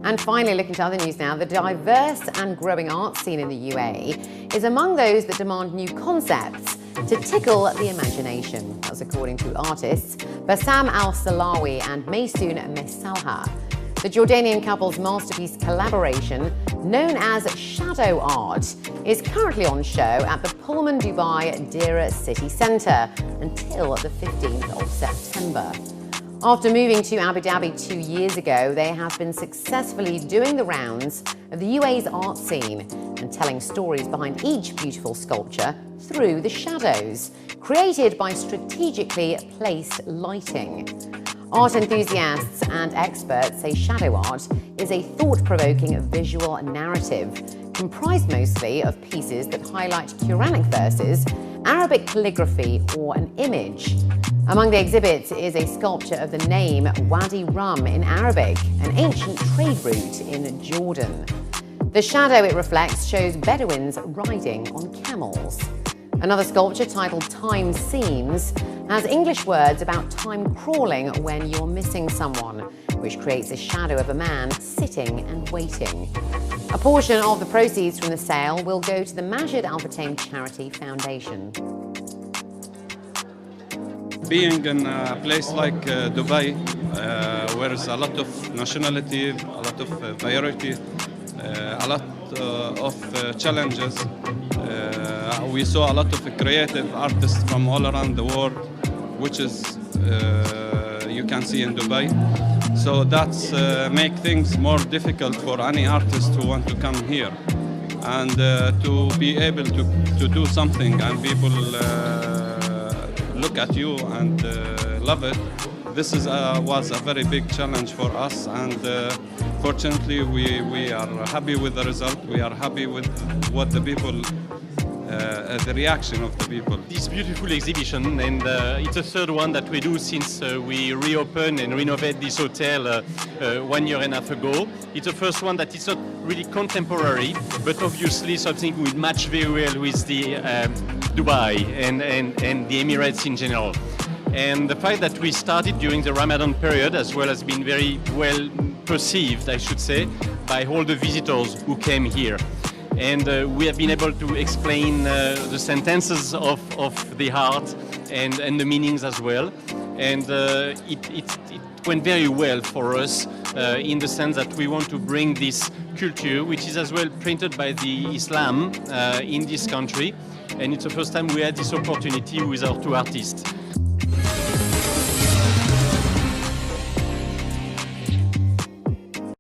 And finally, looking to other news now, the diverse and growing art scene in the UAE is among those that demand new concepts to tickle the imagination. That's according to artists Bassam Selawi and Maysoon Masalha. The Jordanian couple's masterpiece collaboration, known as shadow art, is currently on show at the Pullman Dubai Deira city centre until the 15th of September. After moving to Abu Dhabi 2 years ago, they have been successfully doing the rounds of the UAE's art scene and telling stories behind each beautiful sculpture through the shadows, created by strategically placed lighting. Art enthusiasts and experts say shadow art is a thought-provoking visual narrative, comprised mostly of pieces that highlight Quranic verses, Arabic calligraphy, or an image. Among the exhibits is a sculpture of the name Wadi Rum in Arabic, an ancient trade route in Jordan. The shadow it reflects shows Bedouins riding on camels. Another sculpture, titled Time Seems, has English words about time crawling when you're missing someone, which creates a shadow of a man sitting and waiting. A portion of the proceeds from the sale will go to the Majid Al Futtaim Charity Foundation. Being in a place like Dubai, where there's a lot of nationality, a lot of variety, a lot of challenges, we saw a lot of creative artists from all around the world, which is you can see in Dubai. So that's make things more difficult for any artist who want to come here, and to be able to do something and people look at you and love it. This was a very big challenge for us, and fortunately we are happy with the result. We are happy with what the people, the reaction of the people. This beautiful exhibition, and it's the third one that we do since we reopened and renovate this hotel 1 year and a half ago. It's the first one that is not really contemporary, but obviously something will match very well with the Dubai and the Emirates in general. And the fact that we started during the Ramadan period as well has been very well perceived, I should say, by all the visitors who came here. And we have been able to explain the sentences of the art and the meanings as well. And it went very well for us in the sense that we want to bring this culture, which is as well printed by the Islam in this country. And it's the first time we had this opportunity with our two artists.